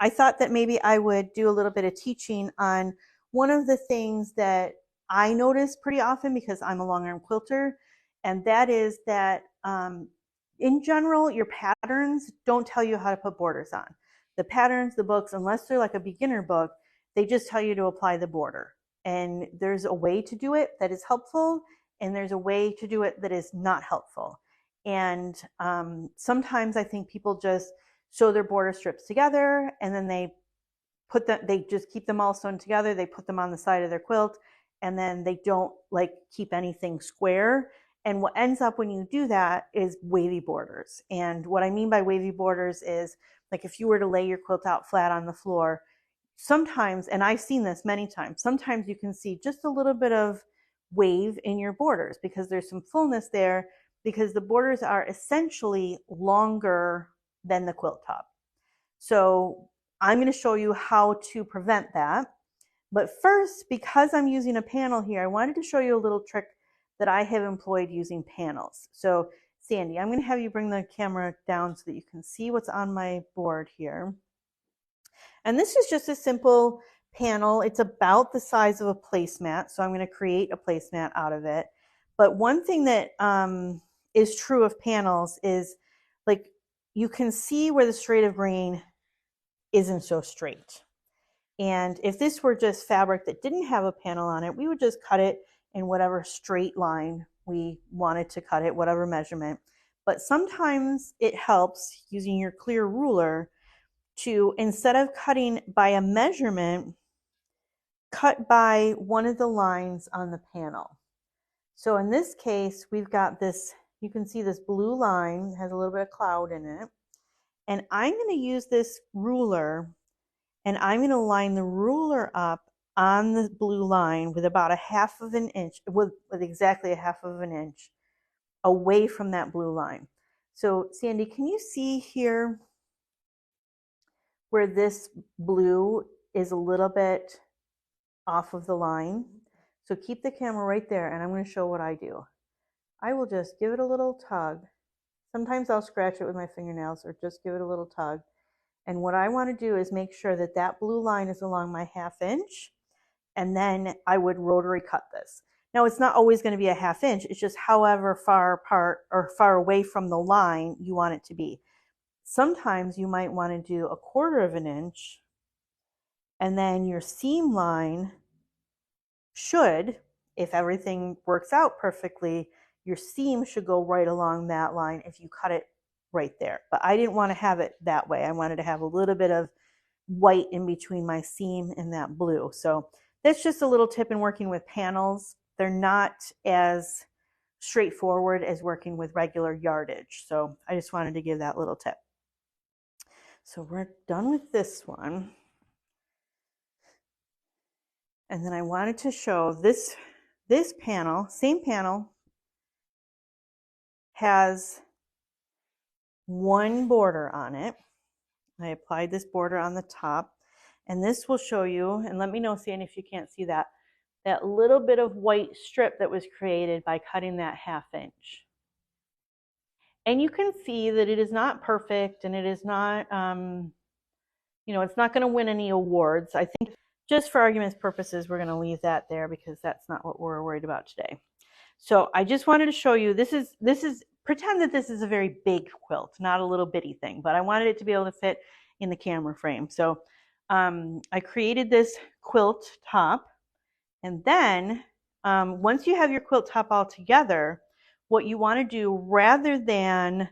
I thought that maybe I would do a little bit of teaching on one of the things that I notice pretty often because I'm a long arm quilter, and that is that in general, your patterns don't tell you how to put borders on. The patterns, the books, unless they're like a beginner book, they just tell you to apply the border. And there's a way to do it that is helpful, and there's a way to do it that is not helpful. And sometimes I think people just sew their border strips together and then they just keep them all sewn together. They put them on the side of their quilt and then they don't like keep anything square. And what ends up when you do that is wavy borders. And what I mean by wavy borders is like if you were to lay your quilt out flat on the floor, sometimes, and I've seen this many times, sometimes you can see just a little bit of wave in your borders because there's some fullness there because the borders are essentially longer than the quilt top. So I'm going to show you how to prevent that. But first, because I'm using a panel here, I wanted to show you a little trick that I have employed using panels. So Sandy, I'm going to have you bring the camera down so that you can see what's on my board here. And this is just a simple panel. It's about the size of a placemat. So I'm going to create a placemat out of it. But one thing that is true of panels is like you can see where the straight of grain isn't so straight. And if this were just fabric that didn't have a panel on it, we would just cut it in whatever straight line we wanted to cut it, whatever measurement. But sometimes it helps using your clear ruler to, instead of cutting by a measurement, cut by one of the lines on the panel. So in this case, we've got this, you can see this blue line has a little bit of cloud in it. And I'm going to use this ruler and I'm going to line the ruler up on the blue line with about 1/2 of an inch, with exactly 1/2 of an inch away from that blue line. So Sandy, can you see here where this blue is a little bit off of the line? So keep the camera right there and I'm going to show what I do. I will just give it a little tug. Sometimes I'll scratch it with my fingernails or just give it a little tug. And what I want to do is make sure that that blue line is along my 1/2 inch. And then I would rotary cut this. Now it's not always going to be a 1/2 inch. It's just however far apart or far away from the line you want it to be. Sometimes you might want to do 1/4 of an inch. And then your seam line should, if everything works out perfectly, your seam should go right along that line if you cut it right there. But I didn't want to have it that way. I wanted to have a little bit of white in between my seam and that blue. So that's just a little tip in working with panels. They're not as straightforward as working with regular yardage. So I just wanted to give that little tip. So we're done with this one. And then I wanted to show this panel, same panel, has one border on it. I applied this border on the top, and this will show you, and let me know, Sandy, if you can't see that little bit of white strip that was created by cutting that 1/2 inch. And you can see that it is not perfect, and it is not, it's not going to win any awards. I think just for argument's purposes, we're going to leave that there because that's not what we're worried about today. So I just wanted to show you, this is pretend that this is a very big quilt, not a little bitty thing, but I wanted it to be able to fit in the camera frame. So I created this quilt top, and then once you have your quilt top all together, what you want to do, rather than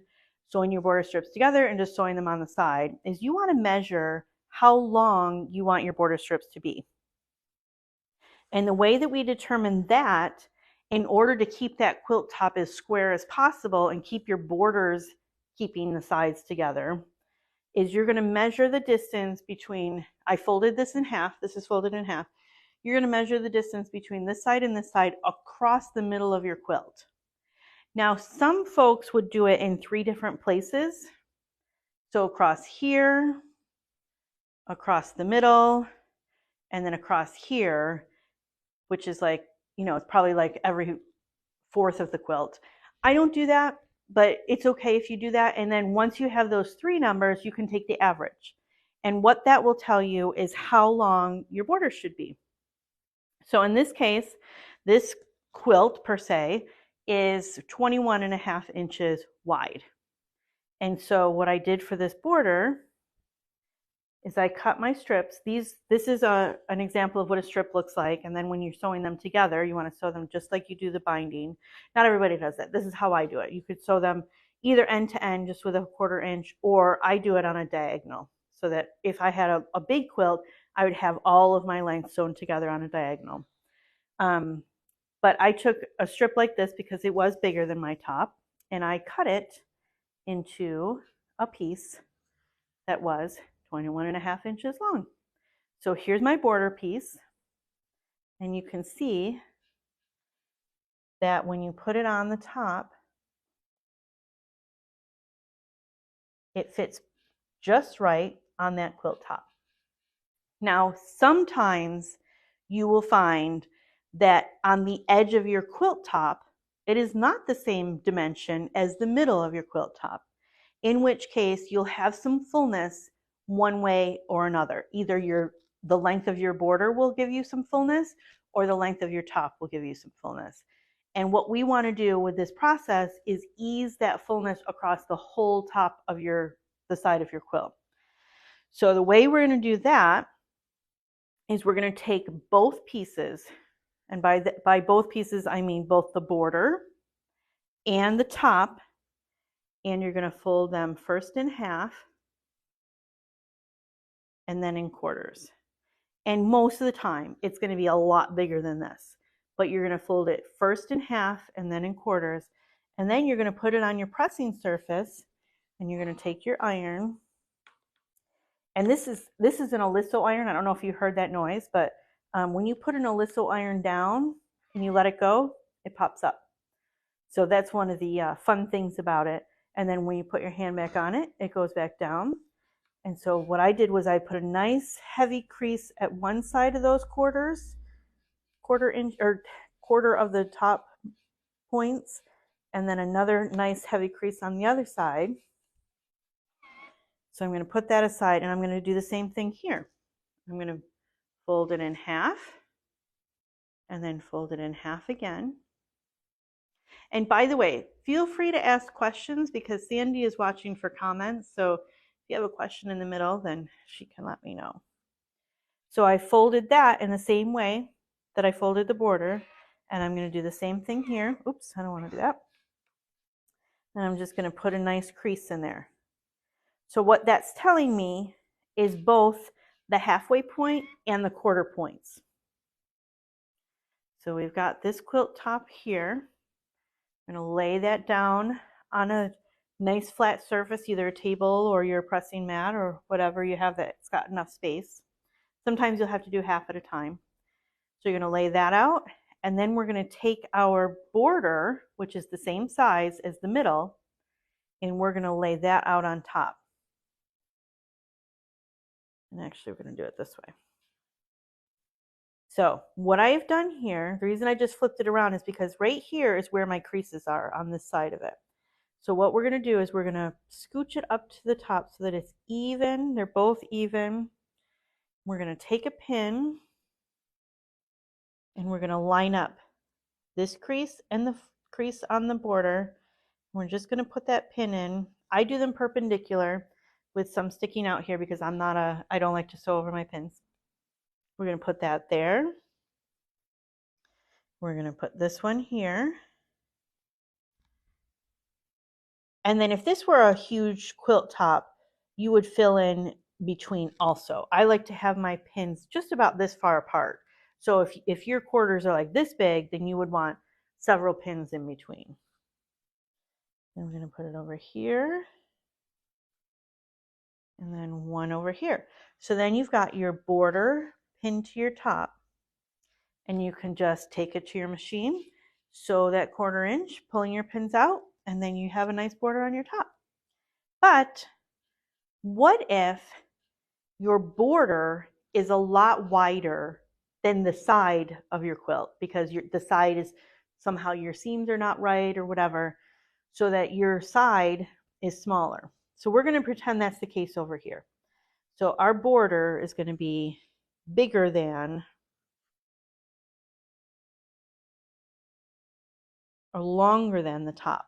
sewing your border strips together and just sewing them on the side, is you want to measure how long you want your border strips to be. And the way that we determine that, in order to keep that quilt top as square as possible and keep your borders keeping the sides together, is you're going to measure the distance between, I folded this in half, this is folded in half, you're going to measure the distance between this side and this side across the middle of your quilt. Now some folks would do it in 3 different places. So across here, across the middle, and then across here, which is like, it's probably like every 4th of the quilt. I don't do that, but it's okay if you do that. And then once you have those 3 numbers, you can take the average. And what that will tell you is how long your border should be. So in this case, this quilt per se is 21.5 inches wide. And so what I did for this border is I cut my strips. This is an example of what a strip looks like. And then when you're sewing them together, you want to sew them just like you do the binding. Not everybody does that. This is how I do it. You could sew them either end to end just with a 1/4 inch, or I do it on a diagonal, so that if I had a big quilt, I would have all of my length sewn together on a diagonal. But I took a strip like this because it was bigger than my top, and I cut it into a piece that was 21.5 inches long. So here's my border piece, and you can see that when you put it on the top, it fits just right on that quilt top. Now, sometimes you will find that on the edge of your quilt top, it is not the same dimension as the middle of your quilt top, in which case you'll have some fullness one way or another. Either the length of your border will give you some fullness, or the length of your top will give you some fullness. And what we want to do with this process is ease that fullness across the whole top of the side of your quilt. So the way we're going to do that is we're going to take both pieces, and by both pieces I mean both the border and the top, and you're going to fold them first in half and then in quarters. And most of the time it's going to be a lot bigger than this, but you're going to fold it first in half and then in quarters, and then you're going to put it on your pressing surface, and you're going to take your iron. And this is an Oliso iron. I don't know if you heard that noise, but when you put an Oliso iron down and you let it go, it pops up. So that's one of the fun things about it. And then when you put your hand back on it, it goes back down. And so what I did was I put a nice heavy crease at one side of those quarters, 1/4 inch or quarter of the top points, and then another nice heavy crease on the other side. So I'm going to put that aside, and I'm going to do the same thing here. I'm going to fold it in half and then fold it in half again. And by the way, feel free to ask questions because Sandy is watching for comments. So if you have a question in the middle, then she can let me know. So I folded that in the same way that I folded the border, and I'm going to do the same thing here. Oops, I don't want to do that. And I'm just going to put a nice crease in there. So what that's telling me is both the halfway point and the quarter points. So we've got this quilt top here. I'm going to lay that down on a nice flat surface, either a table or your pressing mat or whatever you have that's got enough space. Sometimes you'll have to do half at a time. So you're going to lay that out, and then we're going to take our border, which is the same size as the middle, and we're going to lay that out on top. And actually we're going to do it this way. So what I've done here, the reason I just flipped it around is because right here is where my creases are on this side of it. So what we're going to do is we're going to scooch it up to the top so that it's even. They're both even. We're going to take a pin and we're going to line up this crease and the crease on the border. We're just going to put that pin in. I do them perpendicular with some sticking out here because I don't like to sew over my pins. We're going to put that there. We're going to put this one here. And then if this were a huge quilt top, you would fill in between also. I like to have my pins just about this far apart. So if your quarters are like this big, then you would want several pins in between. Then I'm going to put it over here. And then one over here. So then you've got your border pinned to your top. And you can just take it to your machine, sew that 1/4 inch, pulling your pins out, and then you have a nice border on your top. But what if your border is a lot wider than the side of your quilt because the side is somehow your seams are not right or whatever, so that your side is smaller? So we're going to pretend that's the case over here. So our border is going to be bigger than or longer than the top.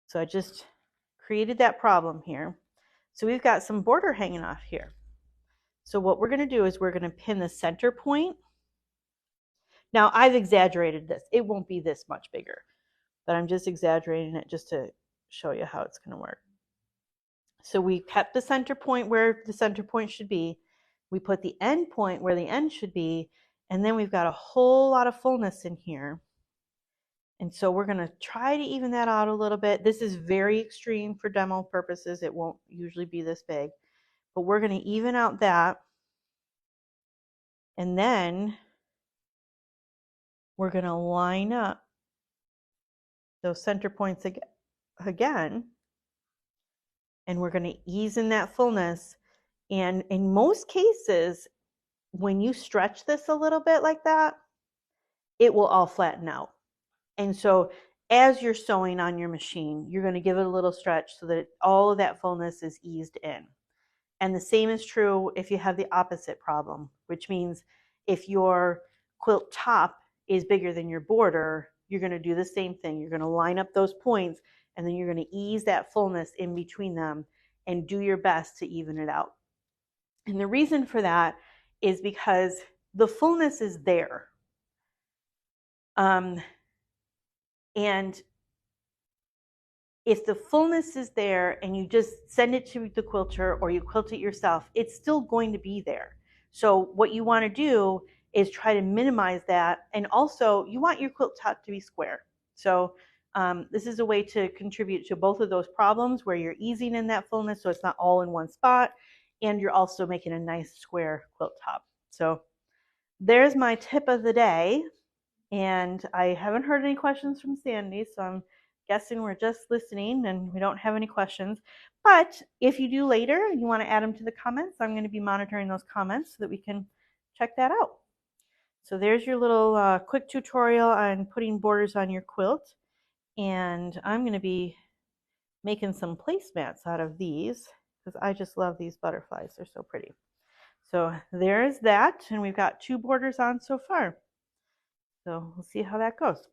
So I just created that problem here. So we've got some border hanging off here. So what we're going to do is we're going to pin the center point. Now I've exaggerated this. It won't be this much bigger, but I'm just exaggerating it just to show you how it's going to work. So we kept the center point where the center point should be. We put the end point where the end should be, and then we've got a whole lot of fullness in here. And so we're going to try to even that out a little bit. This is very extreme for demo purposes. It won't usually be this big, but we're going to even out that. And then we're going to line up those center points again, and we're going to ease in that fullness. And in most cases, when you stretch this a little bit like that, it will all flatten out. And so as you're sewing on your machine, you're going to give it a little stretch so that all of that fullness is eased in. And the same is true if you have the opposite problem, which means if your quilt top is bigger than your border, you're going to do the same thing. You're going to line up those points, and then you're going to ease that fullness in between them and do your best to even it out. And the reason for that is because the fullness is there. And if the fullness is there and you just send it to the quilter or you quilt it yourself, it's still going to be there. So what you want to do is try to minimize that. And also you want your quilt top to be square. So this is a way to contribute to both of those problems where you're easing in that fullness so it's not all in one spot, and you're also making a nice square quilt top. So there's my tip of the day. And I haven't heard any questions from Sandy, so I'm guessing we're just listening and we don't have any questions. But if you do later and you want to add them to the comments, I'm going to be monitoring those comments so that we can check that out. So there's your little quick tutorial on putting borders on your quilt. And I'm going to be making some placemats out of these because I just love these butterflies. They're so pretty. So there's that, and we've got 2 borders on so far. So we'll see how that goes.